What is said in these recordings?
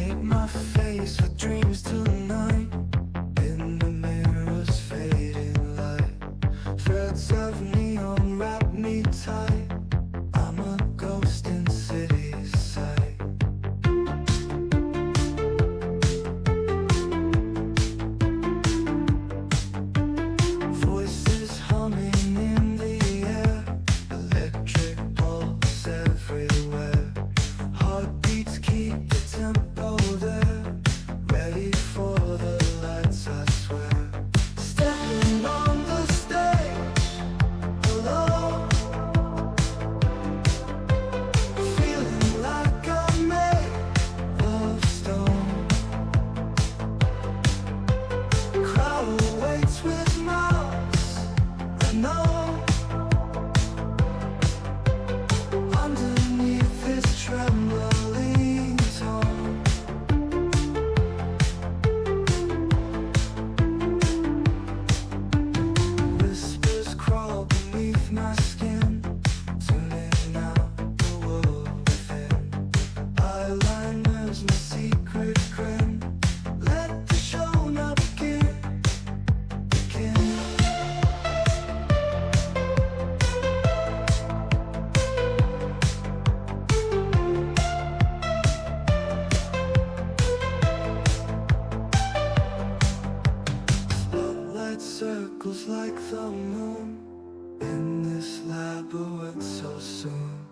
Shape my face with dreams tonight. In the mirror's fading light, threads of neon wrap me tight. I'm a ghost in city's sight. Voices humming in the air, electric pulse everywhere. Heartbeats keep the tempo there, ready for the lights, I swear. Stepping on the stage, alone, feeling like I'm made of stone. Crowd waits with mouths, I know. Underneath this trembling tone, whispers crawl beneath my skin, tuning out the world within. Eyeliners, my secret grin. Let the show now begin. Spotlight circles like the moon in this labyrinth so soon.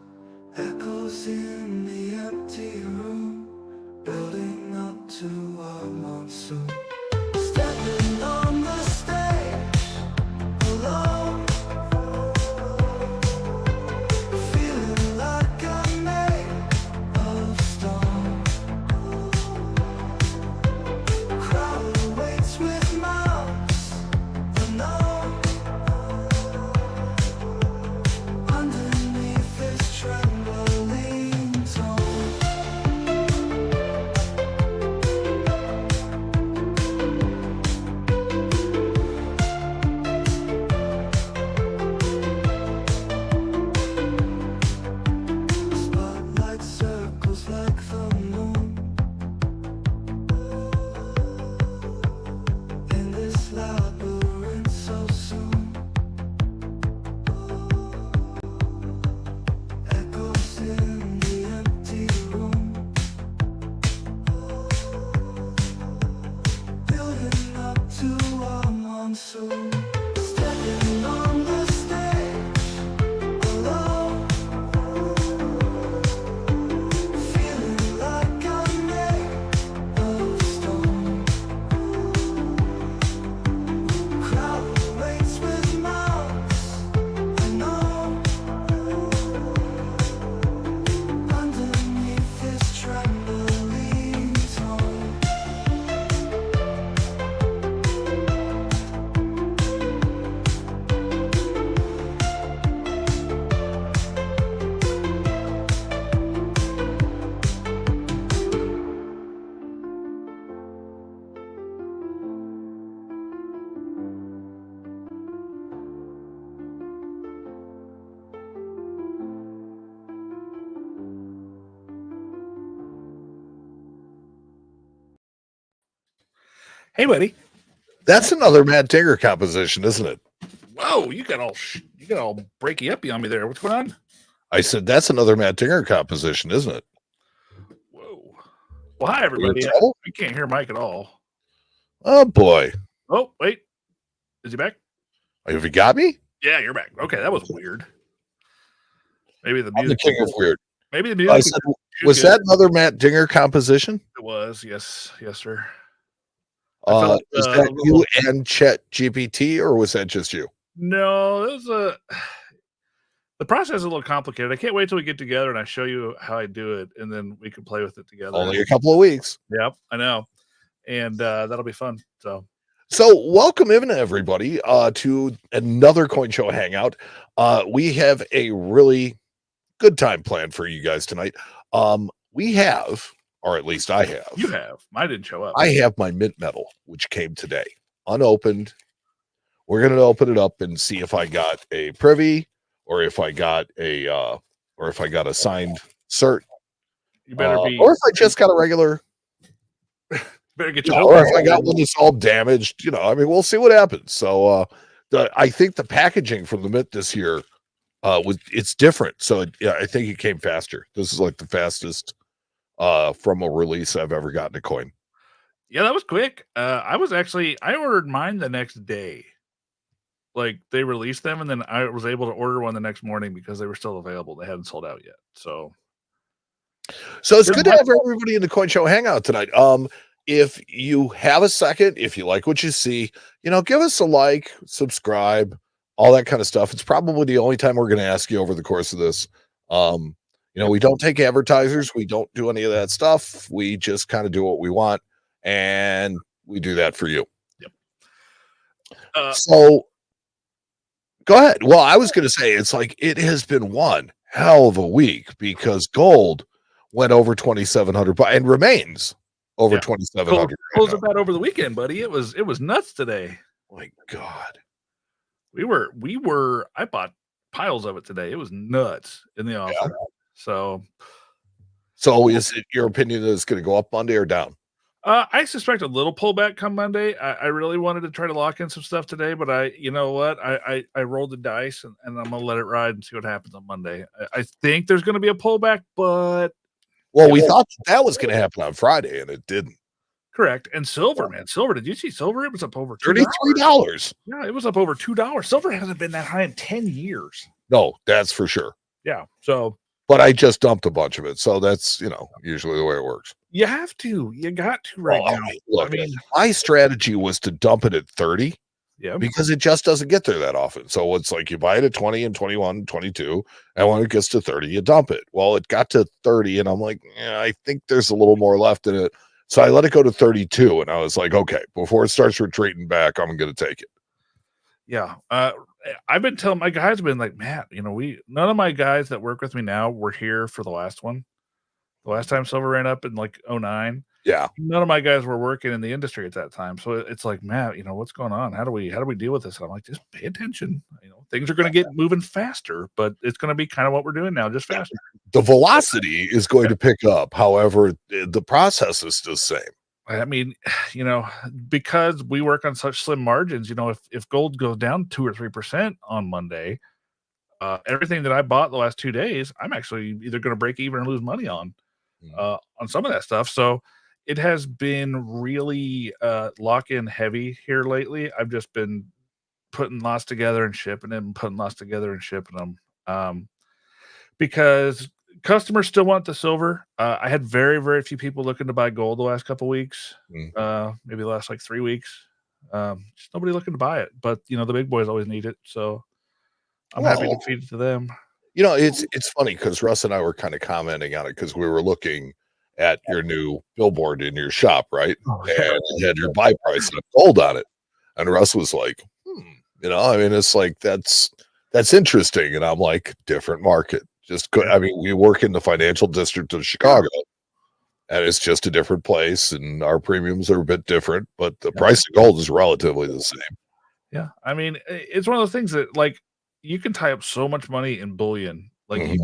Echoes in the empty room, building up to our monsoon. Stepping on the stage, alone, feeling like I'm made of stone. Crowd waits with mouths, I know. Underneath this trembling tone, spotlight circles like the moon in this labyrinth so soon. Echoes in the empty room, building up to our monsoon. Stepping on the stage, alone, feeling like I'm made of stone. Crowd waits with mouths, I know. Underneath this trembling tone, Hey, buddy. That's another Matt Dinger composition, isn't it? Whoa, you got all breaky uppy on me there. What's going on? I said that's another Matt Dinger composition, isn't it? Whoa. Well, hi everybody. trouble? We can't hear Mike at all. Oh boy, Oh, wait. Is he back? have you got me? Yeah, you're back. Okay, that was weird. Maybe the I'm the music. king of weird. Maybe the I music. said, was that another Matt Dinger composition? It was. Yes, sir. I felt like, Is that you and Chet GPT, or was that just you? No, it was the process is a little complicated. I can't wait till we get together and I show you how I do it, and then we can play with it together. Only a couple of weeks. Yep, I know, and that'll be fun. So welcome in everybody to another Coin Show Hangout. We have a really good time planned for you guys tonight. We have, or at least I have. You have. Mine didn't show up. I have my mint metal, which came today, unopened. We're gonna open it up and see if I got a privy, or if I got a, signed cert. You better be, or if I just got a regular Better get your Yeah, whole or if I got one that's all damaged, I mean, we'll see what happens. So I think the packaging from the Mint this year it's different. So yeah, I think it came faster. This is like the fastest from a release I've ever gotten a coin. Yeah, that was quick. I ordered mine the next day. Like they released them, and then I was able to order one the next morning because they were still available. They hadn't sold out yet. So So it's Good good to luck. have everybody in the Coin Show Hangout tonight. If you have a second, if you like what you see, give us a like, subscribe, all that kind of stuff. It's probably the only time we're going to ask you over the course of this. We don't take advertisers, we don't do any of that stuff. We just kind of do what we want, and we do that for you. Yep. So go ahead. Well, I was going to say it's like it has been one hell of a week because gold went over 2,700 and remains over 2,700. Closed about over the weekend, buddy. It was nuts today. My God. I bought piles of it today. It was nuts in the office. Yeah. So is it your opinion that it's going to go up Monday or down? I suspect a little pullback come Monday. I really wanted to try to lock in some stuff today, but you know what? I rolled the dice and I'm gonna let it ride and see what happens on Monday. I think there's going to be a pullback, but we thought that was going to happen on Friday and it didn't. Correct. And silver, man. Silver. Did you see silver? It was up over $33. Yeah, it was up over $2. Silver hasn't been that high in 10 years. No, that's for sure. Yeah. So, but I just dumped a bunch of it. So that's, usually the way it works. You have to. You got to right now. Look, my strategy was to dump it at 30. Yeah. Because it just doesn't get there that often. So it's like you buy it at 20 and 21 and 22. And when it gets to 30, you dump it. Well, it got to 30 and I'm like, I think there's a little more left in it. So I let it go to 32 and I was like, okay, before it starts retreating back, I'm going to take it. Yeah. I've been telling my guys have been like, Matt, none of my guys that work with me now were here for the last one. The last time silver ran up in like 2009. Yeah. None of my guys were working in the industry at that time. So it's like, Matt, what's going on? How do we deal with this? And I'm like, just pay attention. Things are going to get moving faster, but it's going to be kind of what we're doing now, just faster. The velocity is going to pick up. However, the process is the same. I mean, because we work on such slim margins, if gold goes down 2 or 3% on Monday, everything that I bought the last 2 days, I'm actually either going to break even or lose money on some of that stuff. So it has been really lock-in heavy here lately. I've just been putting lots together and shipping them, because customers still want the silver. I had very, very few people looking to buy gold the last couple of weeks, maybe the last like 3 weeks. Just nobody looking to buy it, but the big boys always need it. So I'm happy to feed it to them. It's funny because Russ and I were kind of commenting on it because we were looking at your new billboard in your shop, right? And it had your buy price of gold on it. And Russ was like, it's like, that's interesting. And I'm like, different market. Just good. I mean, we work in the financial district of Chicago and it's just a different place and our premiums are a bit different, but the price of gold is relatively the same. Yeah. I mean, it's one of those things that like you can tie up so much money in bullion. Like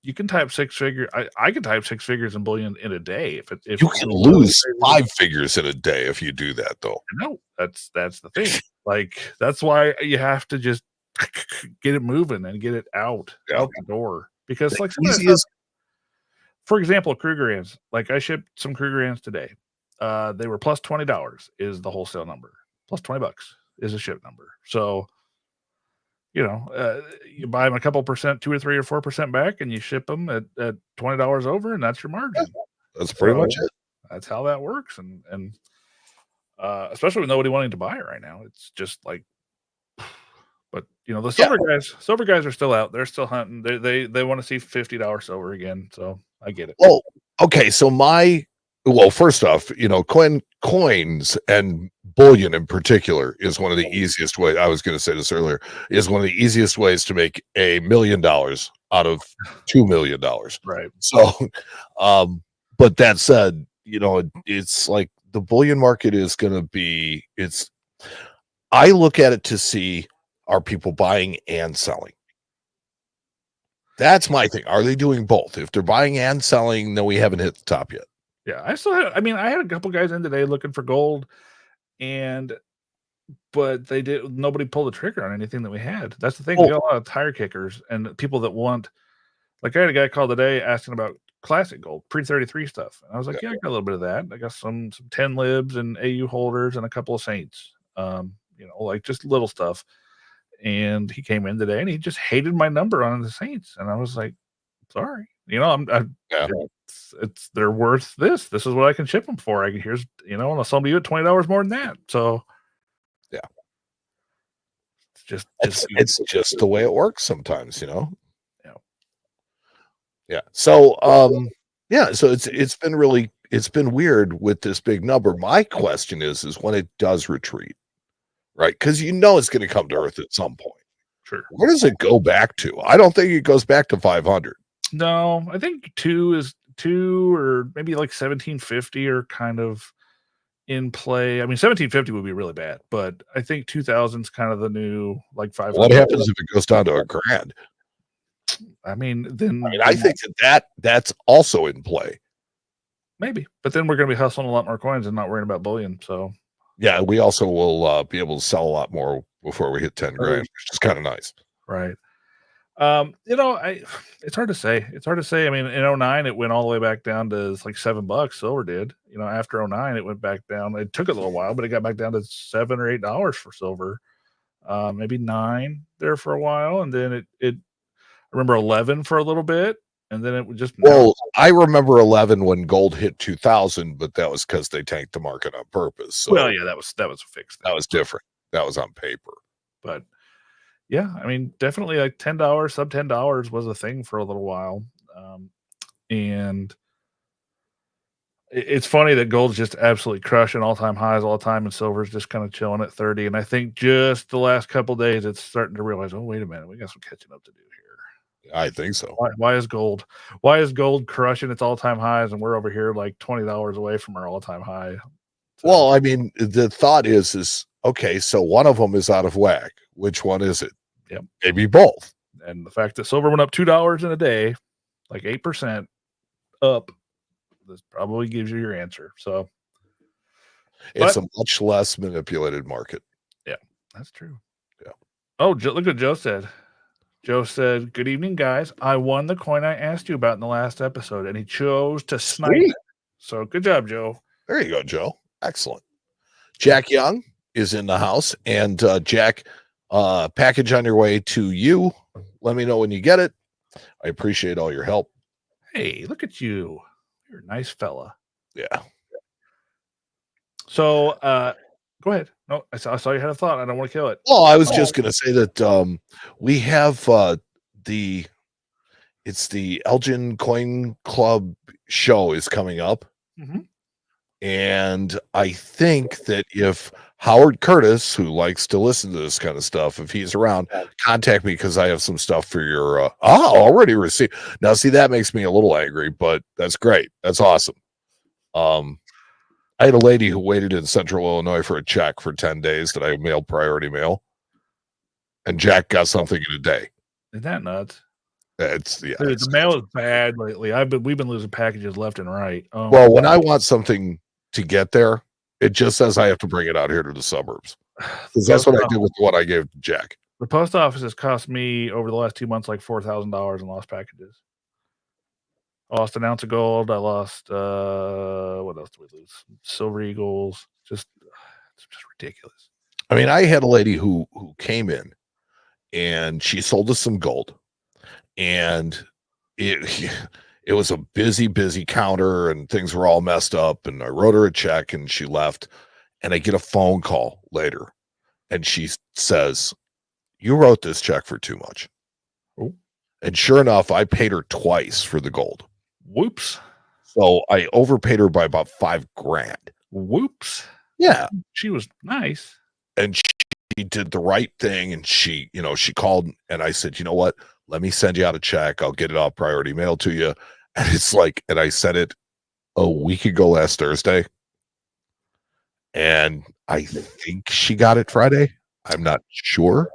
you can tie up 6 figures. I can tie up 6 figures in bullion in a day. If you can lose 5 figures in a day if you do that, though. No, that's the thing. Like that's why you have to just get it moving and get it out the door. Because like for example, Krugerrands. Like I shipped some Krugerrands today. They were plus $20 is the wholesale number. Plus $20 is a ship number. So you buy them a couple percent, 2 or 3 or 4% back, and you ship them at $20 over, and that's your margin. That's pretty much it. That's how that works, and especially with nobody wanting to buy it right now, it's just like. But the silver guys are still out. They're still hunting. They want to see $50 silver again. So I get it. Oh, okay. So first off, coins and bullion in particular is one of the easiest ways. I was going to say this earlier, is one of the easiest ways to make $1 million out of $2 million. Right. So, but that said, it's like the bullion market is going to be, I look at it to see, are people buying and selling? That's my thing. Are they doing both? If they're buying and selling, then we haven't hit the top yet. Yeah, I still had. I mean, I had a couple guys in today looking for gold, and but nobody pulled the trigger on anything that we had. That's the thing. We Oh, got a lot of tire kickers and people that want. Like I had a guy call today asking about classic gold, pre-33 stuff. And I was like, yeah, I got a little bit of that. I got some 10 libs and AU holders and a couple of saints. Like just little stuff. And he came in today and he just hated my number on the saints. And I was like, sorry. yeah. It's they're worth this. This is what I can ship them for. And I'll sell them to you at $20 more than that. So Yeah. it's It's just the way it works sometimes, Yeah. Yeah. So so it's been weird with this big number. My question is when it does retreat, right? Because it's going to come to earth at some point. Sure. Where does it go back to? I don't think it goes back to 500. No, I think 2 or maybe like 1750 are kind of in play. I mean, 1750 would be really bad, but I think 2000 is kind of the new like 500. What happens if it goes down to $1,000? I mean, then I think that's also in play. maybe, but then we're going to be hustling a lot more coins and not worrying about bullion. So yeah, we also will be able to sell a lot more before we hit 10 grand, which is kind of nice. Right. It's hard to say. I mean, in 09, it went all the way back down to like $7. Silver did. After 09, it went back down. It took a little while, but it got back down to $7 or $8 for silver. Maybe 9 there for a while, and then I remember 11 for a little bit, and then it would just. Well, I remember 11 when gold hit 2000, but that was because they tanked the market on purpose. So, well, yeah, that was a fixed thing. That was different. That was on paper. But yeah, I mean, definitely like $10, sub $10 was a thing for a little while, and it's funny that gold's just absolutely crushing all-time highs all the time, and silver's just kind of chilling at 30. And I think just the last couple days, it's starting to realize, oh, wait a minute, we got some catching up to do here. I think so. Why is gold crushing its all-time highs, and we're over here like $20 away from our all-time high? So, well, I mean, the thought is okay, so one of them is out of whack. Which one is it? Yep. Maybe both. And the fact that silver went up $2 in a day, like 8% up, this probably gives you your answer. So it's a much less manipulated market. Yeah, that's true. Yeah. Oh, look what Joe said. Joe said, "Good evening, guys. I won the coin I asked you about in the last episode, and he chose to snipe it. So good job, Joe." There you go, Joe. Excellent. Jack Young is in the house, and Jack, package on your way to you. Let me know when you get it. I appreciate all your help. Hey, look at you. You're a nice fella. Yeah. So go ahead. No, I saw you had a thought. I don't want to kill it. Well, I was just going to say that we have it's the Elgin Coin Club show is coming up. Mm-hmm. And I think that if Howard Curtis, who likes to listen to this kind of stuff, if he's around, contact me because I have some stuff for your already received. Now, see, that makes me a little angry, but that's great. That's awesome. I had a lady who waited in Central Illinois for a check for 10 days that I mailed priority mail, and Jack got something in a day. Isn't that nuts? Dude, the mail is bad lately. We've been losing packages left and right. Well, when I want something to get there, it just says I have to bring it out here to the suburbs. Because that's what I did with what I gave to Jack. The post office has cost me over the last 2 months like $4,000 in lost packages. I lost an ounce of gold. I lost what else did we lose? Silver Eagles. It's just ridiculous. I mean, I had a lady who came in and she sold us some gold. And it was a busy counter and things were all messed up. And I wrote her a check and she left. And I get a phone call later. And she says, "You wrote this check for too much." Oh. And sure enough, I paid her twice for the gold. Whoops. So I overpaid her by about $5,000. Whoops. Yeah. She was nice. And she did the right thing. And she called and I said, "You know what? Let me send you out a check. I'll get it off priority mail to you." And it's like, and I sent it a week ago last Thursday. And I think she got it Friday. I'm not sure.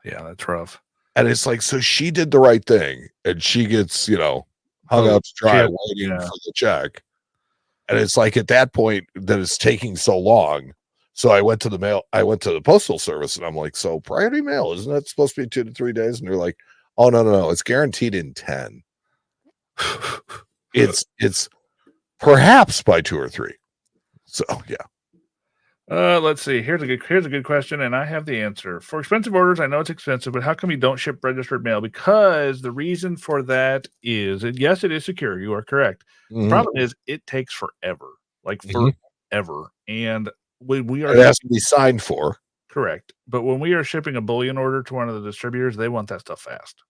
Yeah, that's rough. And it's like, so she did the right thing. And she gets, hung out to dry waiting for the check. And it's like at that point that it's taking so long. So I went to the postal service and I'm like, so priority mail, isn't that supposed to be 2 to 3 days? And they're like, oh no, it's guaranteed in 10. It's perhaps by 2 or 3. So yeah. Let's see. Here's a good question, and I have the answer. For expensive orders, I know it's expensive, but how come you don't ship registered mail? Because the reason for that is, yes, it is secure. You are correct. The problem is it takes forever, like forever. And when we are It has to be signed for. correct, but when we are shipping a bullion order to one of the distributors, they want that stuff fast.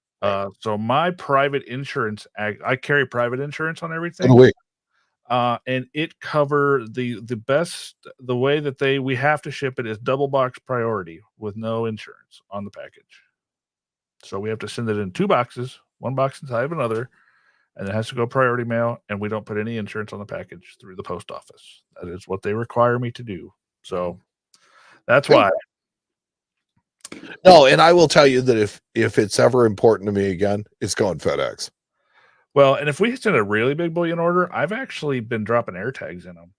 So my private insurance, I carry private insurance on everything. And it cover the way that we have to ship it is double box priority with no insurance on the package. So we have to send it in 2 boxes, one box inside of another, and it has to go priority mail, and we don't put any insurance on the package through the post office. That is what they require me to do. So that's why. No, and I will tell you that if it's ever important to me again, it's going FedEx. Well, and if we send a really big bullion order, I've actually been dropping air tags in them.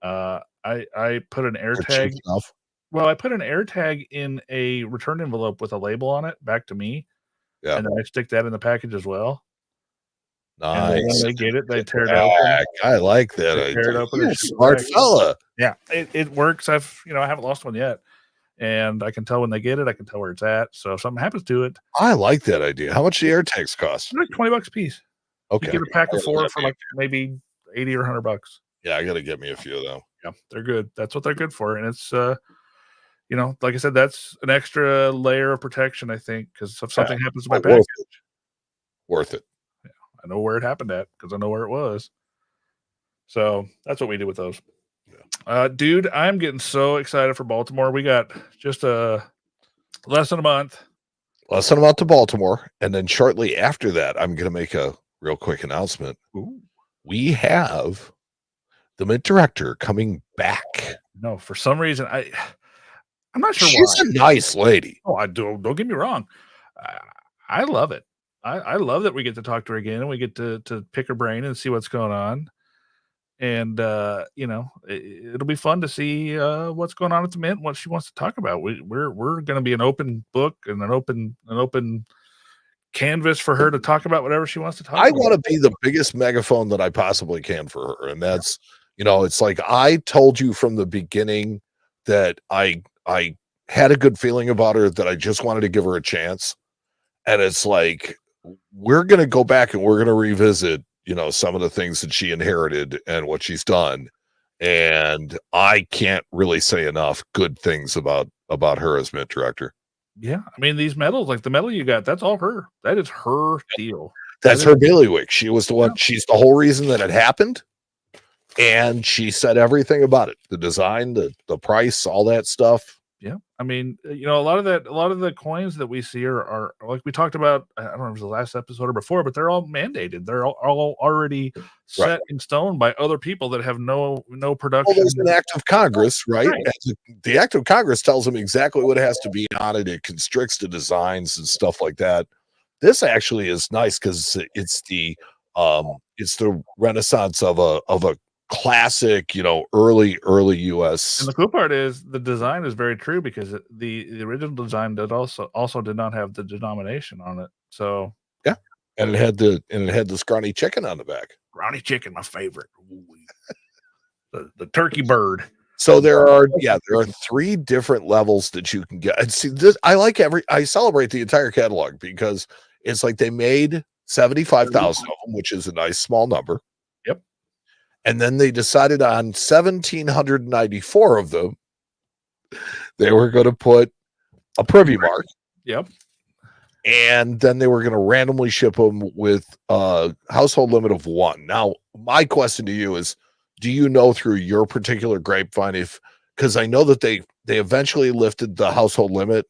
I put an air tag. Well, I put an air tag in a return envelope with a label on it back to me. Yeah. And then I stick that in the package as well. And then Nice. when they get it, they tear it open. I like that. They tear it open. You're a smart fella. Yeah, it works. I haven't lost one yet. And I can tell when they get it. I can tell where it's at. So if something happens to it. I like that idea. How much do the air tags cost? Like $20 a piece. Okay. You get a pack of 4 for like maybe $80 or $100. Yeah, I got to get me a few though. Yeah, they're good. That's what they're good for. And it's, like I said, that's an extra layer of protection, I think, because if something happens to my package. Worth it. Yeah, I know where it happened at because I know where it was. So that's what we do with those. Dude, I'm getting so excited for Baltimore. We got just less than a month. Less than a month to Baltimore. And then shortly after that, I'm going to make a real quick announcement. Ooh. We have the Mint Director coming back. No, for some reason, I'm not sure She's why. a nice lady. Oh, I do. Don't get me wrong. I love it. I love that we get to talk to her again and we get to pick her brain and see what's going on. And it'll be fun to see what's going on at the Mint, what she wants to talk about. We're going to be an open book and an open canvas for her to talk about whatever she wants to talk about. I want to be the biggest megaphone that I possibly can for her. And that's, it's like I told you from the beginning that I had a good feeling about her, that I just wanted to give her a chance. And it's like, we're going to go back and we're going to revisit, some of the things that she inherited and what she's done. And I can't really say enough good things about her as Mint Director. Yeah, I mean, these medals, like the medal you got, that's all her. That is her deal. That's her bailiwick. She was the one. She's the whole reason that it happened, and she said everything about it: the design, the price, all that stuff. Yeah, I mean, a lot of the coins that we see are like we talked about. I don't know if it was the last episode or before, but they're all mandated. They're all already set in stone by other people that have no production. Well, there's an act of Congress, right? The act of Congress tells them exactly what has to be on it. It constricts the designs and stuff like that. This actually is nice because it's the renaissance of a classic, early U.S. And the cool part is the design is very true because the original design also did not have the denomination on it. So yeah, and it had the scrawny chicken on the back. Scrawny chicken, my favorite. the turkey bird. So there are 3 different levels that you can get. And see, this I celebrate the entire catalog because it's like they made 75,000 of them, which is a nice small number. Yep. And then they decided on 1,794 of them. They were going to put a privy mark. Yep. And then they were going to randomly ship them with a household limit of 1. Now, my question to you is, do you know through your particular grapevine because I know that they eventually lifted the household limit,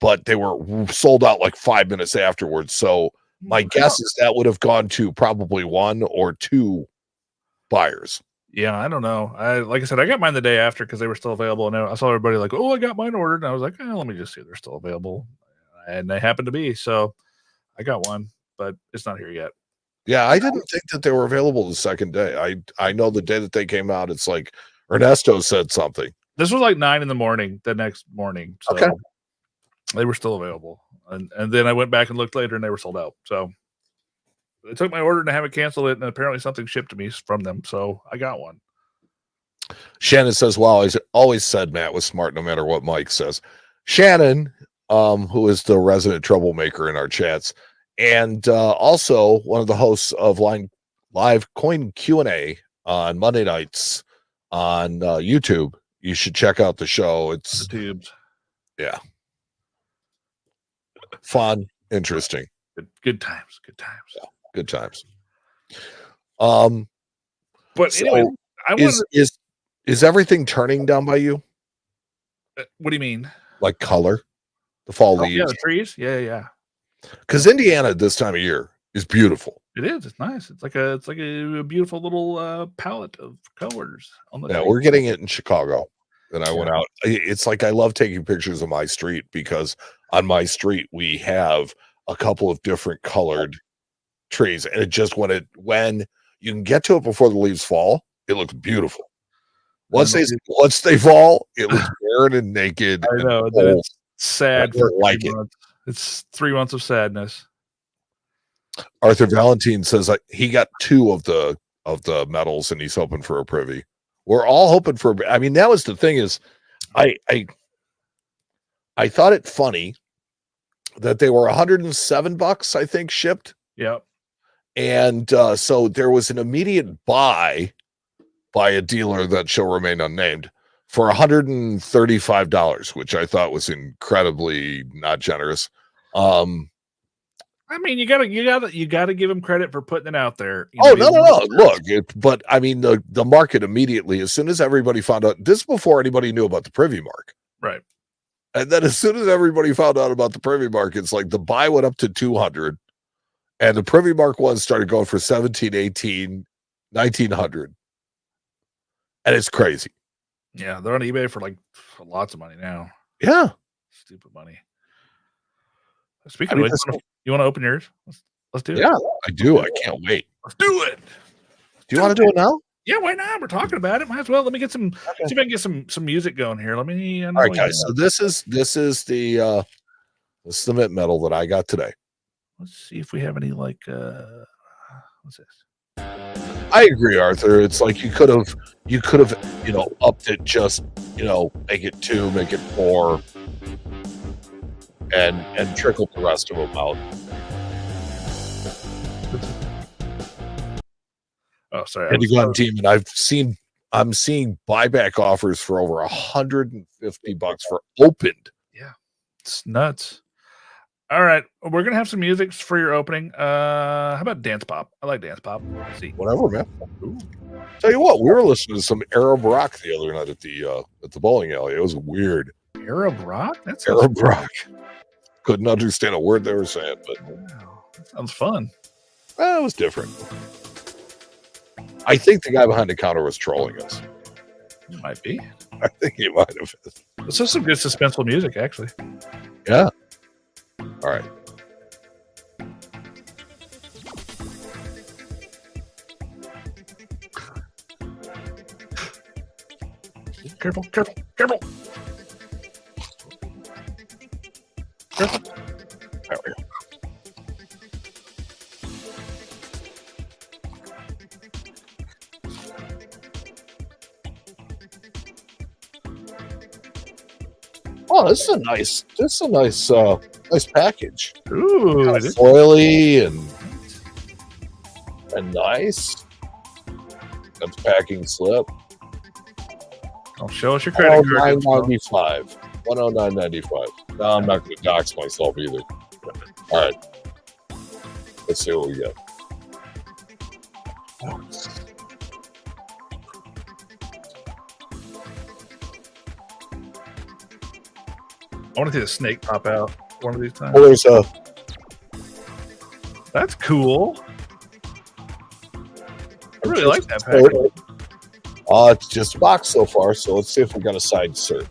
but they were sold out like 5 minutes afterwards. So my guess is that would have gone to probably 1 or 2 buyers. Yeah, I don't know. Like I said, I got mine the day after because they were still available, and I saw everybody like, "Oh, I got mine ordered," and I was like, "Let me just see if they're still available," and they happened to be. So I got one, but it's not here yet. Yeah, I didn't think that they were available the second day. I know the day that they came out, it's like Ernesto said something. This was like 9 in the morning the next morning. So Okay. they were still available. And then I went back and looked later and they were sold out. So they took my order and I haven't canceled it. And apparently something shipped to me from them. So I got one. Shannon says, "Well, I always said Matt was smart no matter what Mike says." Shannon, who is the resident troublemaker in our chats, and also one of the hosts of live coin Q&A on Monday nights on YouTube. You should check out the show. It's The tubes. yeah, fun, interesting, Good times. Good times. Yeah, good times. But So anyway, I wanted is everything turning down by you? what do you mean? Like color, the fall Oh, yeah, leaves? the trees. Yeah. Because Indiana this time of year is beautiful. It is. It's nice. It's like a beautiful little palette of colors on the Yeah, tree. we're getting it in Chicago. And I went out. It's like I love taking pictures of my street because on my street we have a couple of different colored trees, and it just when you can get to it before the leaves fall, it looks beautiful. Once they fall, it looks barren and naked. I know. And Then cold. it's sad I for don't like 3 it. months. It's 3 months of sadness. Arthur Valentine says he got 2 of the medals and he's hoping for a privy. We're all hoping for. I mean, that was the thing is, I thought it funny that they were $107, I think, shipped, Yep. and so there was an immediate buy by a dealer that shall remain unnamed for $135, which I thought was incredibly not generous. I mean, you gotta give him credit for putting it out there. No. Look, but I mean, the market immediately, as soon as everybody found out, this is before anybody knew about the privy mark. Right. And then as soon as everybody found out about the privy mark, it's like the buy went up to 200 and the privy mark one started going for 17, 18, 1900. And it's crazy. Yeah, they're on eBay for like lots of money now. Yeah. Stupid money. Speaking of which, you want to open yours? Let's do it. Yeah, I do. I can't wait. Let's do it. Do you want to do it now? Yeah, why not? We're talking about it. Might as well. Let me get some. See if I can get some music going here. Let me. All right, guys. So this is the mint medal that I got today. Let's see if we have any like. What's this? I agree, Arthur. It's like you could have, upped it, just, make it 2, make it 4, and trickled the rest of them out. Oh, sorry. And you go on team, and I'm seeing buyback offers for over $150 for opened. Yeah, it's nuts. All right, we're gonna have some music for your opening. How about dance pop? I like dance pop. Let's see. Whatever, man. Ooh. Tell you what, we were listening to some Arab rock the other night at the bowling alley. It was weird. Arab rock? That's Arab rock. Couldn't understand a word they were saying, but wow, that sounds fun. It was different. I think the guy behind the counter was trolling us. It might be. I think he might have. This is some good suspenseful music, actually. Yeah. All right. Careful, careful, careful. Careful. There we go. Oh, this is a nice package. Ooh, Kind it of is. foily and nice. That's packing slip. Oh, show us your credit card. $109.95. $109.95. No, I'm not going to dox myself either. All right. Let's see what we get. I want to see the snake pop out one of these times. Oh, there's a. That's cool. I really like that package. It's just a box so far, so let's see if we got a side cert.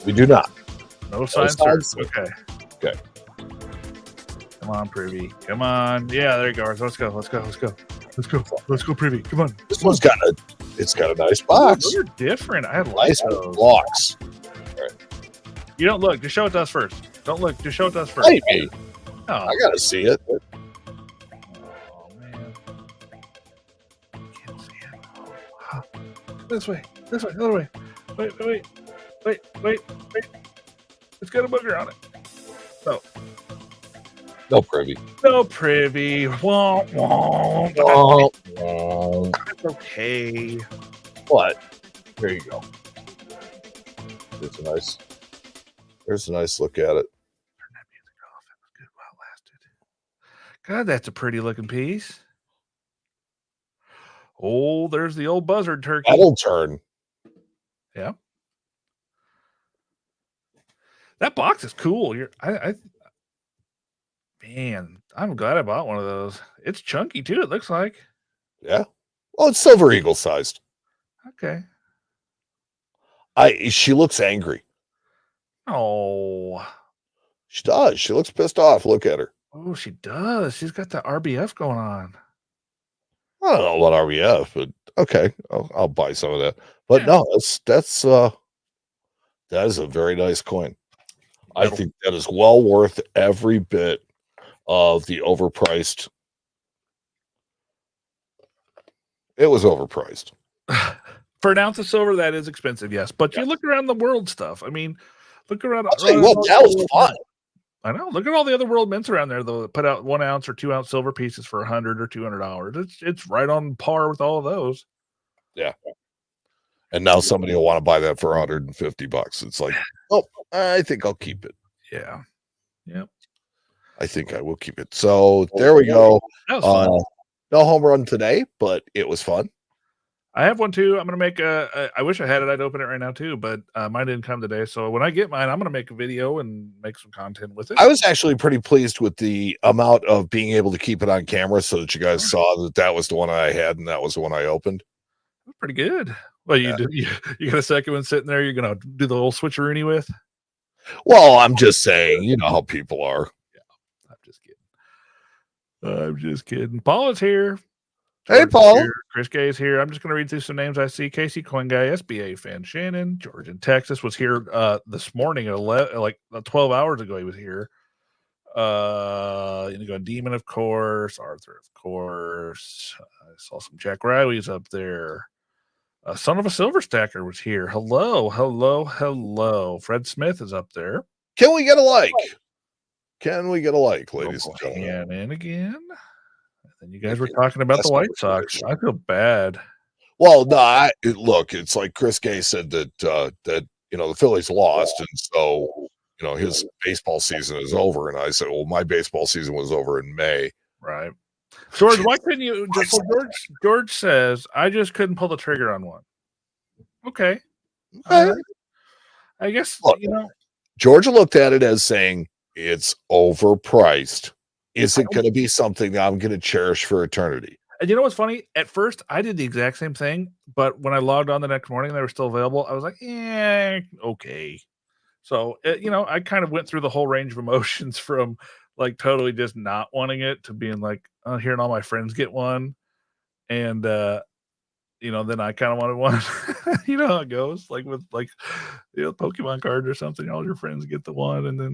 We do not. No side side search. Okay. Okay. Come Come on, Privy. Come on. Yeah, there you go. Let's go. Let's go. Let's go. Let's go. Let's go, Privy. Come on. This one's got a nice Ooh, box. those are different. I like Nice those. box. You don't look. Just show it to us first. Don't look. Just show it to us first. Hey, Oh, I gotta see it. oh man. Can't see it. Oh, this way. This way. Other way. Wait. It's got a booger on it. No privy. No Privy. Wah, wah. It's okay. But there you go. There's a nice look at it. Turn that music off. That was good while it lasted. God, that's a pretty looking piece. Oh, there's the old buzzard turkey. That'll turn. Yeah. That box is cool. Man, I'm glad I bought one of those. It's chunky too, it looks like. Yeah. Well, it's Silver Eagle sized. Okay. She looks angry. Oh. She does. She looks pissed off. Look at her. Oh, she does. She's got the RBF going on. I don't know about RBF, but okay, I'll buy some of that. But Yeah. no, that is a very nice coin. I think that is well worth every bit of the overpriced. It was overpriced. For an ounce of silver, that is expensive, yes. But you look around the world stuff. I mean, look around. I'll tell you what, that was fun. I know. Look at all the other world mints around there, though, that put out 1 ounce or 2 ounce silver pieces for $100 or $200. It's right on par with all of those. Yeah. And now somebody will want to buy that for $150. It's like, oh, I think I'll keep it. Yeah. Yep. I think I will keep it. So there we go. That was fun. No home run today, but it was fun. I have one too. I'm gonna make I wish I had it. I'd open it right now too, but mine didn't come today. So when I get mine, I'm gonna make a video and make some content with it. I was actually pretty pleased with the amount of being able to keep it on camera, so that you guys saw that was the one I had and that was the one I opened. That's pretty good. Well, you got a second one sitting there. You're gonna do the little switcheroony with. Well, I'm just saying, you know how people are. Yeah, I'm just kidding. Paul is here. Hey, Paul. Here. Chris Gay is here. I'm just going to read through some names I see. Casey Coin Guy, SBA fan Shannon, George in Texas was here this morning at 12 hours ago. He was here. Demon, of course. Arthur, of course. I saw some Jack Riley's up there. Son of a Silver Stacker was here. Hello. Fred Smith is up there. Can we get a like? Ladies and gentlemen? And again. And you guys were talking about the White Sox. I feel bad. Well, no, look, it's like Chris Gay said that the Phillies lost, and so his baseball season is over. And I said, well, my baseball season was over in May. Right. George, why couldn't you? George says, I just couldn't pull the trigger on one. Okay. I guess, look, Georgia looked at it as saying it's overpriced. Is it going to be something that I'm going to cherish for eternity? And you know what's funny? At first, I did the exact same thing, but when I logged on the next morning, they were still available. I was like, okay. So, I kind of went through the whole range of emotions from like totally just not wanting it to being like hearing all my friends get one. And, then I kind of wanted one. You know how it goes, like with Pokemon cards or something. All your friends get the one, and then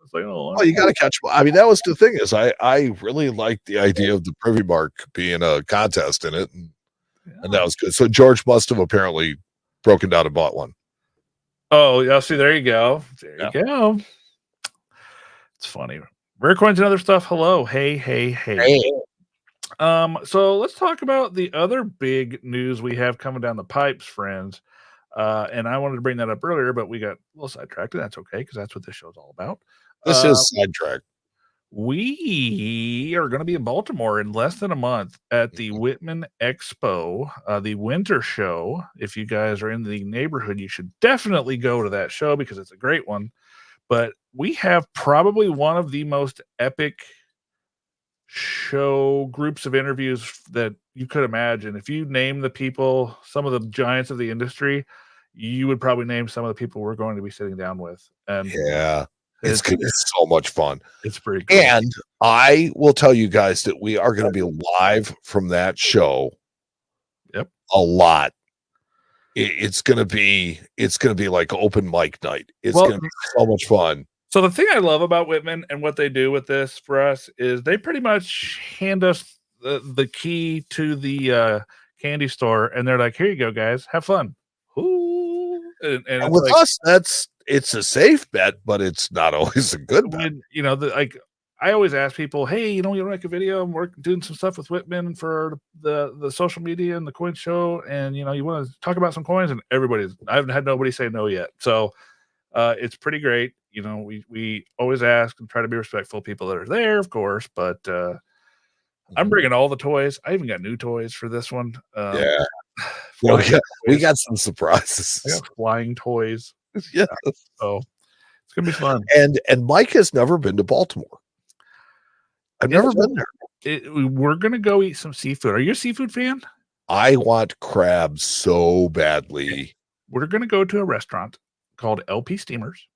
it's like, oh, you got to catch. I mean, that was the thing is, I really liked the idea of the Privy Mark being a contest in it, and that was good. So George must have apparently broken down and bought one. Oh yeah, see, there you go. There you go. It's funny. Rare coins and other stuff. Hello, hey. So let's talk about the other big news we have coming down the pipes, friends. And I wanted to bring that up earlier, but we got a little sidetracked, and that's okay because that's what this show's all about. This is sidetracked. We are going to be in Baltimore in less than a month at the Whitman Expo, the winter show. If you guys are in the neighborhood, you should definitely go to that show because it's a great one. But we have probably one of the most epic show groups of interviews that you could imagine. If you name the people, some of the giants of the industry, you would probably name some of the people we're going to be sitting down with. And It's gonna be so much fun. It's pretty cool. And I will tell you guys that we are going to be live from that show. Yep. A lot. It's going to be like open mic night. It's Well, going to be so much fun. So the thing I love about Whitman and what they do with this for us is they pretty much hand us the key to the candy store, and they're like, "Here you go, guys, have fun." Ooh. And with like, us, it's a safe bet, but it's not always a good bet. when, you know, like I always ask people, "Hey, you want to make a video? I'm doing some stuff with Whitman for the social media and the coin show, and you want to talk about some coins?" And I haven't had nobody say no yet. So it's pretty great. We always ask and try to be respectful of people that are there, of course, but I'm bringing all the toys. I even got new toys for this one. Yeah. We got some surprises. I got flying toys. Yeah. So it's gonna be fun. And Mike has never been to Baltimore. I've never been there. We're gonna go eat some seafood. Are you a seafood fan? I want crab so badly. We're gonna go to a restaurant called LP Steamers.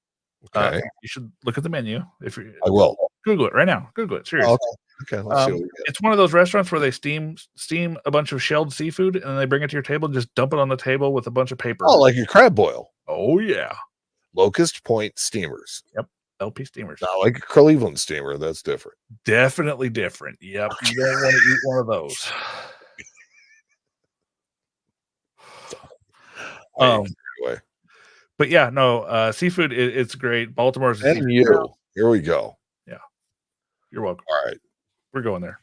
Okay. You should look at the menu. I will. Google it right now. Google it. Seriously. Okay. Let's see what we get. It's one of those restaurants where they steam a bunch of shelled seafood and then they bring it to your table and just dump it on the table with a bunch of paper. Oh, like a crab boil. Oh yeah. Locust Point Steamers. Yep. LP Steamers. Not like a Cleveland steamer. That's different. Definitely different. Yep. You don't want to eat one of those. Anyway. But yeah, no, seafood, it's great. Baltimore's a And seafood you. town. Here we go. Yeah. You're welcome. All right. We're going there.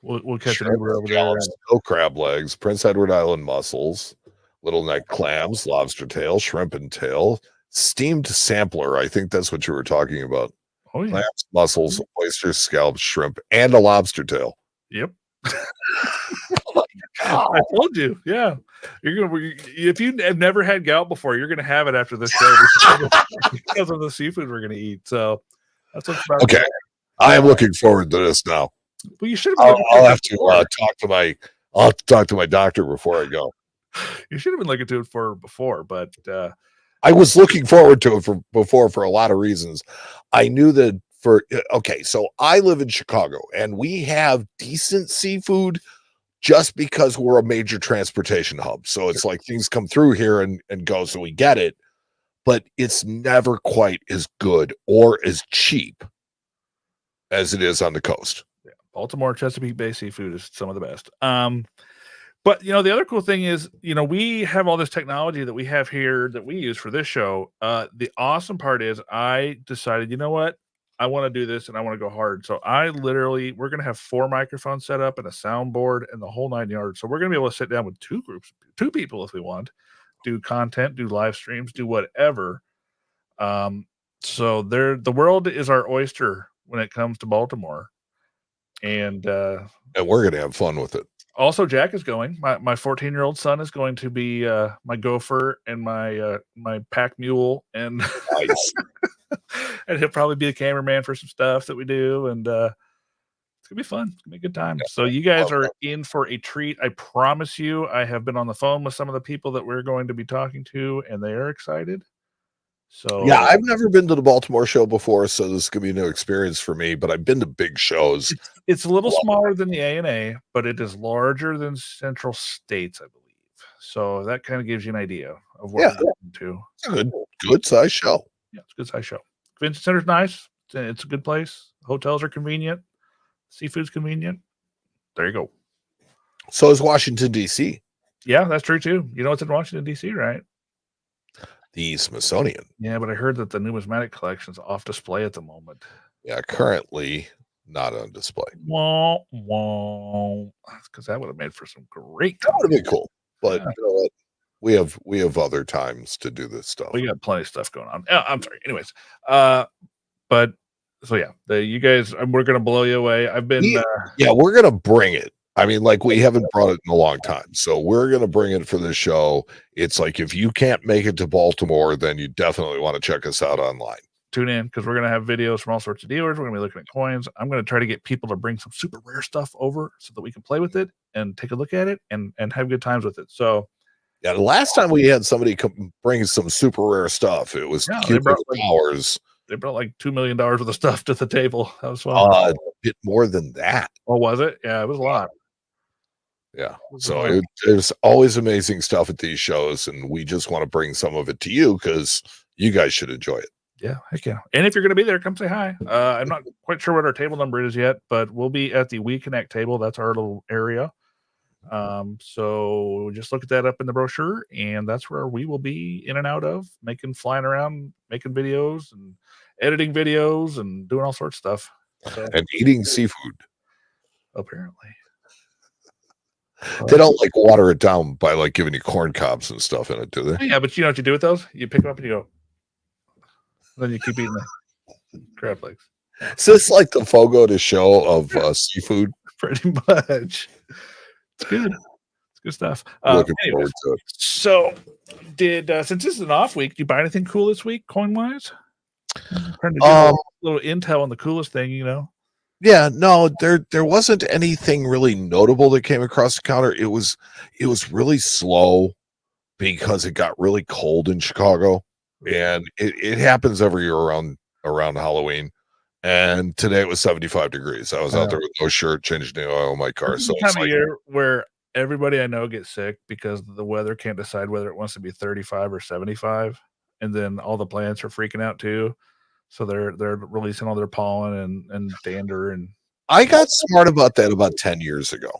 We'll catch an Shrimp, Uber over there. scallops, snow crab legs, Prince Edward Island mussels, little neck clams, lobster tail, shrimp and tail, steamed sampler. I think that's what you were talking about. Oh yeah. Clams, mussels, oysters, scallops, shrimp, and a lobster tail. Yep. I told you. Yeah. If you have never had gout before, you're gonna have it after this show because of the seafood we're gonna eat. So that's what's about. Okay. I am looking forward to this now. Well, you should have. I'll have to talk to my doctor before I go. You should have been looking to it for before, but I was looking forward to it for a lot of reasons. I knew that so I live in Chicago and we have decent seafood just because we're a major transportation hub. So it's like things come through here and go, so we get it, but it's never quite as good or as cheap as it is on the coast. Yeah, Baltimore Chesapeake Bay seafood is some of the best. But the other cool thing is, we have all this technology that we have here that we use for this show. The awesome part is I decided, you know what? I want to do this and I want to go hard. So we're going to have 4 microphones set up and a soundboard and the whole 9 yards. So we're going to be able to sit down with 2 people if we want, do content, do live streams, do whatever. So the world is our oyster when it comes to Baltimore. And we're going to have fun with it. Also, Jack is going. My 14-year-old son is going to be my gopher and my pack mule, and nice. And he'll probably be a cameraman for some stuff that we do, and it's gonna be fun. It's gonna be a good time. So you guys are in for a treat. I promise you. I have been on the phone with some of the people that we're going to be talking to, and they are excited. So yeah, I've never been to the Baltimore show before, so this is gonna be a new experience for me. But I've been to big shows. It's a little smaller than the A&A, but it is larger than Central States, I believe. So that kind of gives you an idea of what we're into. It's a good size show. Yeah, it's a good size show. Convention center's nice. It's a good place. Hotels are convenient. Seafood's convenient. There you go. So is Washington, D.C. Yeah, that's true too. You know what's in Washington, D.C., right? The Smithsonian. Yeah, but I heard that the numismatic collection's off display at the moment. Yeah, currently not on display. Wah, wah. Because that would have made for some great. That would have been cool. But you know what? We have other times to do this stuff. We got plenty of stuff going on. I'm sorry. Anyways, but so yeah, you guys, we're gonna blow you away. I've been we're gonna bring it. I mean, like we haven't brought it in a long time, so we're gonna bring it for this show. It's like if you can't make it to Baltimore, then you definitely want to check us out online. Tune in because we're gonna have videos from all sorts of dealers. We're gonna be looking at coins. I'm gonna try to get people to bring some super rare stuff over so that we can play with it and take a look at it and have good times with it. So Yeah, the last time we had somebody come bring some super rare stuff, it was Yeah, they Cupid brought, like Powers. they brought like $2 million worth of stuff to the table. That was fun. A bit more than that. Oh, was it? Yeah, it was a lot. Yeah. It was a So lot. there's always amazing stuff at these shows, and we just want to bring some of it to you because you guys should enjoy it. Yeah, heck yeah. And if you're going to be there, come say hi. I'm not quite sure what our table number is yet, but we'll be at the We Connect table. That's our little area. So just look at that up in the brochure, and that's where we will be in and out of, flying around, making videos and editing videos and doing all sorts of stuff. So And eating seafood. apparently. They don't like water it down by like giving you corn cobs and stuff in it, do they? Yeah, but you know what you do with those? You pick them up and you go. Then you keep eating the crab legs. Is this like the Fogo de show of seafood? Pretty much. It's good. It's good stuff. Looking Anyways, forward to it. so did since this is an off week, did you buy anything cool this week, coin wise? Trying to do a little intel on the coolest thing, you know. Yeah, no, there wasn't anything really notable that came across the counter. It was really slow because it got really cold in Chicago, and it happens every year around Halloween. And today it was 75 degrees. I was out there with no shirt, changing the oil in my car. This is So the time of year where everybody I know gets sick because the weather can't decide whether it wants to be 35 or 75, and then all the plants are freaking out too. So they're releasing all their pollen and dander and I got smart about that about 10 years ago.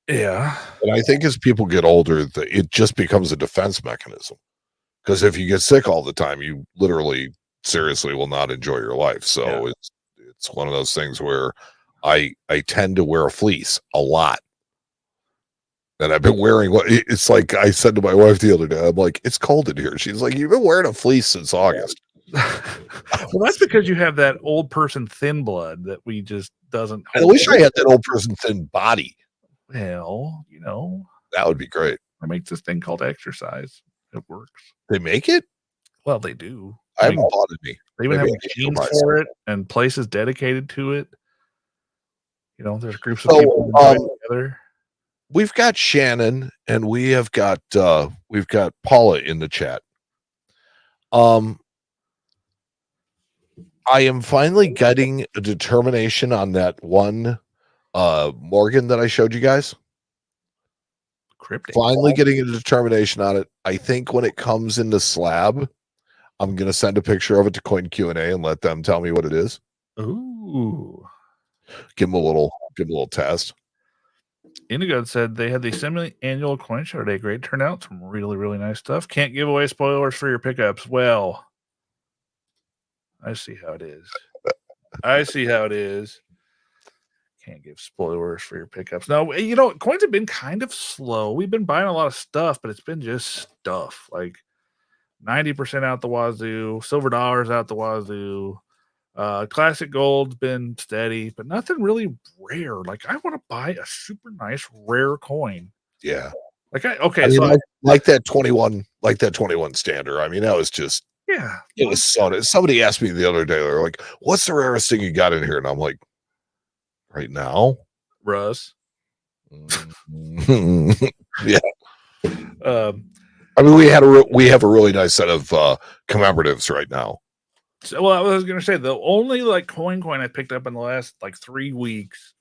yeah. And I think as people get older, it just becomes a defense mechanism. Because if you get sick all the time, you literally seriously will not enjoy your life. So it's one of those things where I tend to wear a fleece a lot. And I've been wearing it's like I said to my wife the other day, I'm like, it's cold in here. She's like, you've been wearing a fleece since August. Well, that's because you have that old person thin blood that we just doesn't. I wish I had that old person thin body. Well, you know, That would be great. I make this thing called exercise. It works. They make it? Well, they do. I haven't bought any. They even have Maybe I need to machines buy for some. it and places dedicated to it. You know, there's groups of So, people that enjoy it together. We've got Shannon and we've got Paula in the chat. I am finally getting a determination on that one Morgan that I showed you guys. Cryptic. Finally getting a determination on it. I think when it comes in the slab, I'm gonna send a picture of it to Coin Q&A and let them tell me what it is. Ooh. Give them a little test. Indigo said they had the semi-annual coin show today. Great turnout. Some really, really nice stuff. Can't give away spoilers for your pickups. Well, I see how it is. Can't give spoilers for your pickups. No, you know, coins have been kind of slow. We've been buying a lot of stuff, but it's been just stuff. Like 90% out the wazoo, silver dollars out the wazoo. Classic gold's been steady, but nothing really rare. Like I want to buy a super nice rare coin. Yeah. Like like that 21 standard. I mean, that was just yeah. it was so. Somebody asked me the other day, they're like, "What's the rarest thing you got in here?" And I'm like, "Right now, Russ." Yeah. I mean, we have a really nice set of commemoratives right now. So, well, I was going to say the only like coin I picked up in the last like 3 weeks,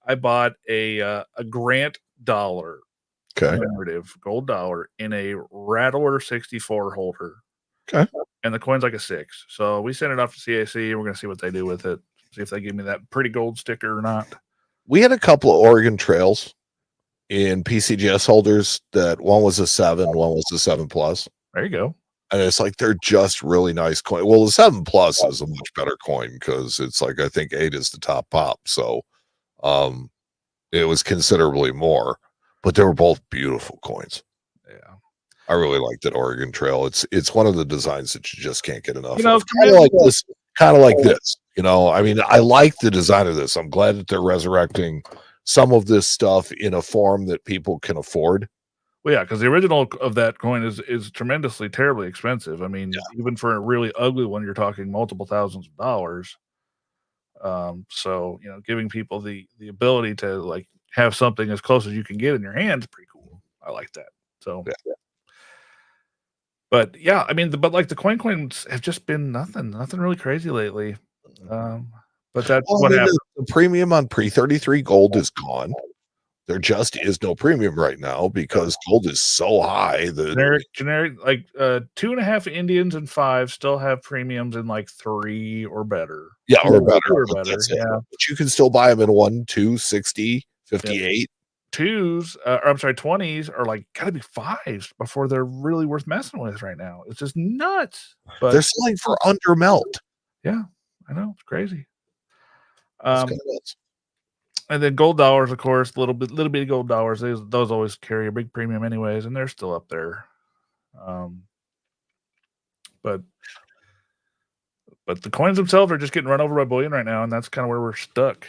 I bought a Grant dollar, commemorative gold dollar in a Rattler 64 holder. Okay, and the coin's like a 6. So we sent it off to CAC. We're going to see what they do with it. See if they give me that pretty gold sticker or not. We had a couple of Oregon Trails in PCGS holders. That one was a 7, one was a 7 plus. There you go. And it's like they're just really nice coin. Well, the 7 plus is a much better coin because it's like I think 8 is the top pop. So it was considerably more, but they were both beautiful coins. Yeah. I really like that Oregon Trail. It's one of the designs that you just can't get enough You know, of. Kind of like this. You know, I mean, I like the design of this. I'm glad that they're resurrecting some of this stuff in a form that people can afford. Well, yeah, because the original of that coin is tremendously, terribly expensive. I mean, even for a really ugly one, you're talking multiple thousands of dollars. So, you know, giving people the ability to like have something as close as you can get in your hands, pretty cool. I like that. So, But yeah, I mean, but like the coins have just been nothing really crazy lately. But that's Well, I what mean, happened. the premium on pre-33 gold is gone. There just is no premium right now because gold is so high that Generic, like 2.5 Indians and 5 still have premiums in like 3 or better. yeah, or 2 better. or better, That's it. yeah. But you can still buy them in 1, 2, 60, 58. 2s, or I'm sorry, 20s are like gotta be 5s before they're really worth messing with right now. It's just nuts. They're But selling for under melt. yeah, I know, it's crazy. That's Um, kind of nuts. and then gold dollars, of course, little bitty gold dollars, those always carry a big premium anyways, and they're still up there. Um, but the coins themselves are just getting run over by bullion right now, and that's kind of where we're stuck.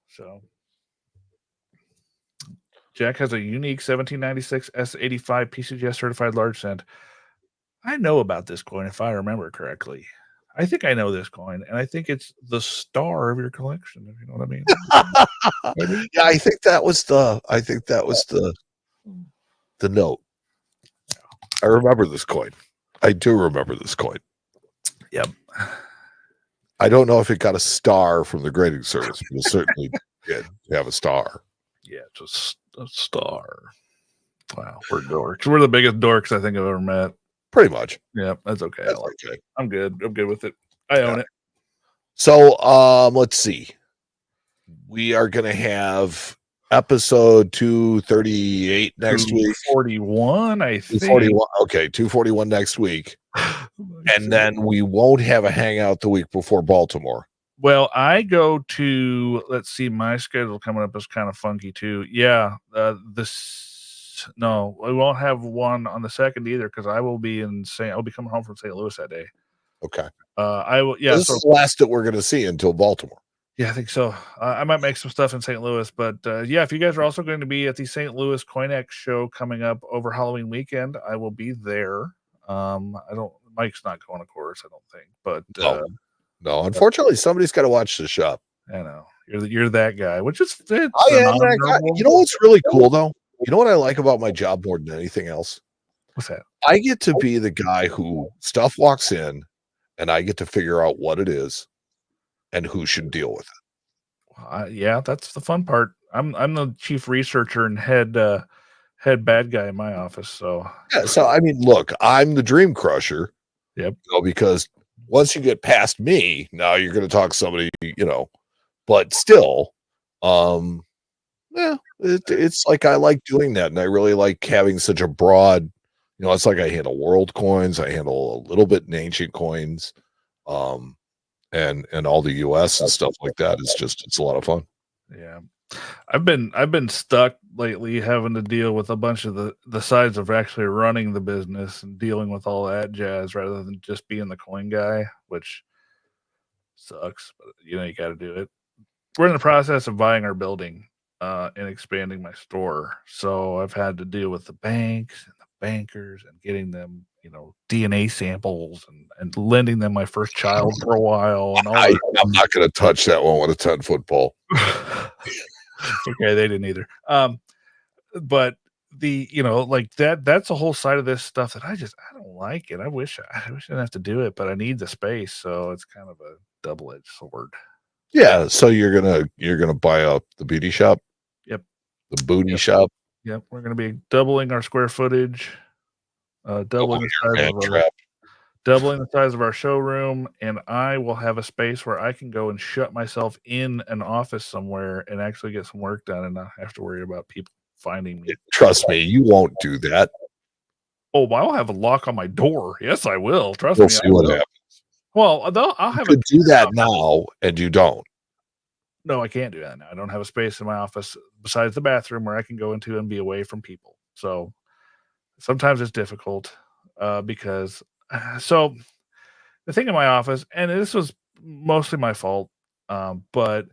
So Jack has a unique 1796 S85 PCGS certified large cent. I know about this coin if I remember correctly. I think I know this coin, and I think it's the star of your collection, if you know what I mean. Maybe? Yeah, I think that was the note. I remember this coin. I do remember this coin. Yep. I don't know if it got a star from the grading service, but it certainly did have a star. Yeah, just a star. Wow, we're dorks. We're the biggest dorks I think I've ever met. Pretty much. Yep, that's okay. That's okay. I'm good. I'm good with it. I own it. So let's see. We are gonna have episode 238 next week. 41, I think. 241. Okay, 241 next week. And then we won't have a hangout the week before Baltimore. Well, I go to, let's see, my schedule coming up is kind of funky too. Yeah, no, we won't have one on the 2nd either because I'll be coming home from St. Louis that day. Okay. I will, yeah. This is the last that we're going to see until Baltimore. Yeah, I think so. I might make some stuff in St. Louis, but yeah, if you guys are also going to be at the St. Louis CoinX show coming up over Halloween weekend, I will be there. Mike's not going, of course, I don't think, but no, unfortunately, somebody's got to watch the shop. I know you're that guy, which is I am that guy. You know what's really cool though? You know what I like about my job more than anything else? What's that? I get to be the guy who stuff walks in, and I get to figure out what it is and who should deal with it. Yeah, that's the fun part. I'm the chief researcher and head bad guy in my office. So yeah, so I mean, look, I'm the dream crusher. Yep. Because once you get past me, now you're going to talk to somebody, but still, yeah, it's like I like doing that, and I really like having such a broad, it's like I handle world coins, I handle a little bit in ancient coins, and all the US and stuff like that. It's a lot of fun. Yeah. I've been stuck lately having to deal with a bunch of the sides of actually running the business and dealing with all that jazz rather than just being the coin guy, which sucks, but you got to do it. We're in the process of buying our building and expanding my store. So I've had to deal with the banks and the bankers and getting them, DNA samples and lending them my first child for a while. And I'm not going to touch that one with a 10-foot pole. Okay, they didn't either. But that's a whole side of this stuff that I don't like it. I wish I didn't have to do it, but I need the space, so it's kind of a double-edged sword. Yeah, so you're gonna buy up the beauty shop? Yep. The booty shop? Yep, we're gonna be doubling our square footage, doubling the size of our showroom, and I will have a space where I can go and shut myself in an office somewhere and actually get some work done and not have to worry about people finding me. Trust me, you won't do that. Oh, I'll have a lock on my door. Yes, I will. Trust We'll me. see what happens. Well, I'll have to do that now, and you don't. No, I can't do that now. I don't have a space in my office besides the bathroom where I can go into and be away from people. So sometimes it's difficult because so the thing in my office, and this was mostly my fault, but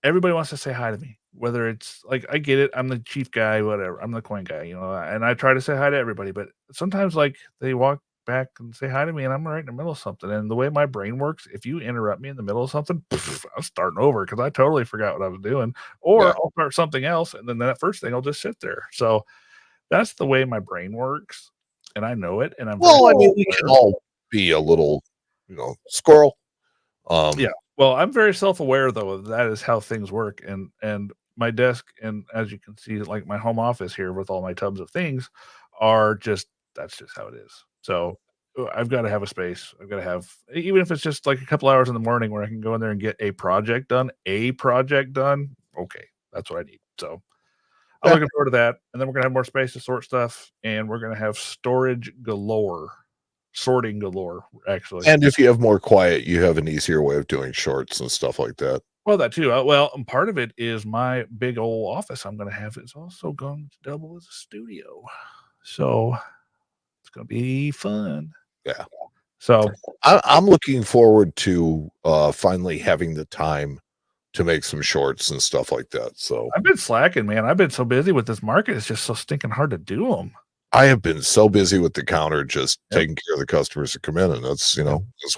everybody wants to say hi to me. Whether it's like I get it, I'm the chief guy, whatever. I'm the coin guy, and I try to say hi to everybody. But sometimes, like they walk back and say hi to me, and I'm right in the middle of something. And the way my brain works, if you interrupt me in the middle of something, I'm starting over because I totally forgot what I was doing, or I'll start something else, and then that first thing will just sit there. So that's the way my brain works. and I know it. And I'm Well, I very mean, we can all be a little, squirrel. yeah. Well, I'm very self-aware though. That is how things work. And my desk, and as you can see, like my home office here with all my tubs of things, that's just how it is. So I've got to have a space. I've got to have, even if it's just like a couple hours in the morning where I can go in there and get a project done. Okay, that's what I need. So I'm Yeah. looking forward to that. And then we're gonna have more space to sort stuff, and we're gonna have sorting galore, actually. And if you have more quiet, you have an easier way of doing shorts and stuff like that. Well, that too. Well, and part of it is my big old office I'm going to have is also going to double as a studio. So it's going to be fun. Yeah. So I'm looking forward to finally having the time to make some shorts and stuff like that. So I've been slacking, man. I've been so busy with this market. It's just so stinking hard to do them. I have been so busy with the counter, just taking care of the customers that come in, and that's that's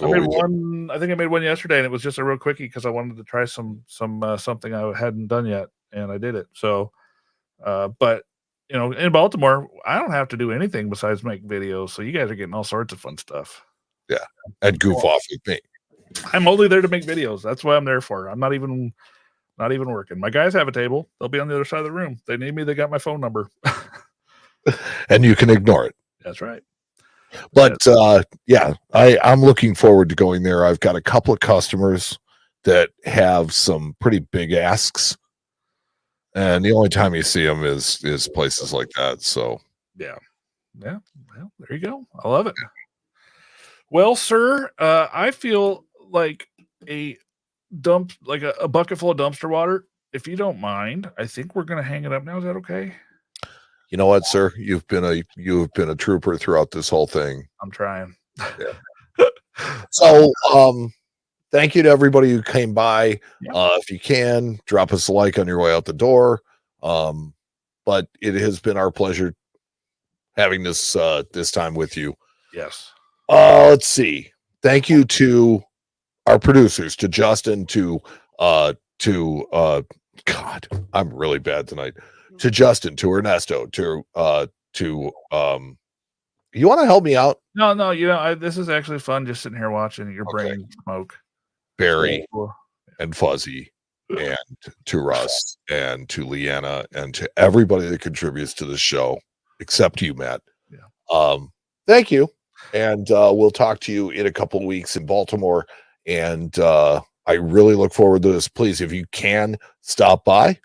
I what made we do. one. I think I made one yesterday, and it was just a real quickie because I wanted to try something I hadn't done yet, and I did it. So, but in Baltimore, I don't have to do anything besides make videos. So you guys are getting all sorts of fun stuff. Yeah, and goof off with me. I'm only there to make videos. That's what I'm there for. I'm not even working. My guys have a table. They'll be on the other side of the room. They need me. They got my phone number. And you can ignore it. That's right. But yeah, I'm looking forward to going there. I've got a couple of customers that have some pretty big asks, and the only time you see them is places like that. So yeah. Well, there you go. I love it. Well, sir, I feel like a bucket full of dumpster water. If you don't mind, I think we're going to hang it up now. Is that okay? You know what, sir? You've been a trooper throughout this whole thing. I'm trying. Yeah. So, thank you to everybody who came by. Yep. If you can, drop us a like on your way out the door. But it has been our pleasure having this time with you. Yes. Let's see. Thank you to our producers, to Justin, to God, I'm really bad tonight. To Justin, to Ernesto, to you want to help me out? No, this is actually fun just sitting here watching your brain smoke. Barry and Fuzzy, and to Russ and to Leanna and to everybody that contributes to the show, except you, Matt. Yeah. Thank you. And we'll talk to you in a couple of weeks in Baltimore. And I really look forward to this. Please, if you can, stop by.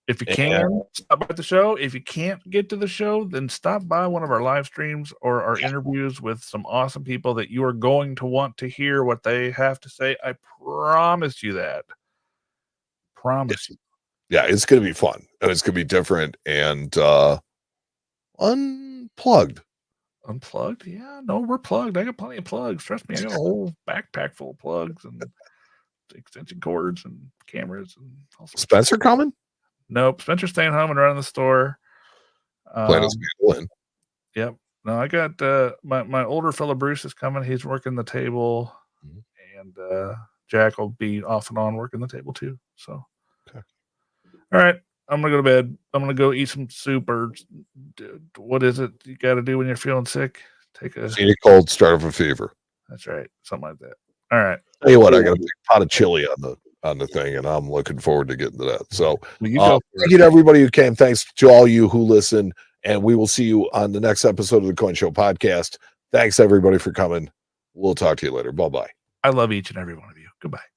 If you can, stop by the show. If you can't get to the show, then stop by one of our live streams or our interviews with some awesome people that you are going to want to hear what they have to say. I promise you that. Promise you. Yeah, it's going to be fun. And it's going to be different and unplugged. Unplugged? Yeah, no, we're plugged. I got plenty of plugs. Trust me, I got a whole backpack full of plugs and extension cords and cameras and all sorts. Spencer coming? Nope. Spencer's staying home and running the store. Playing his mandolin. Yep. No, I got my older fellow Bruce is coming. He's working the table, and Jack will be off and on working the table too. So, okay. All right. I'm gonna go to bed. I'm gonna go eat some soup or what is it you got to do when you're feeling sick? Take a cold, start of a fever. That's right, something like that. All right. Tell you what, I got a big pot of chili on the thing, and I'm looking forward to getting to that. So, well, you go thank you to everybody who came. Thanks to all you who listen, and we will see you on the next episode of the Coin Show podcast. Thanks everybody for coming. We'll talk to you later. Bye bye. I love each and every one of you. Goodbye.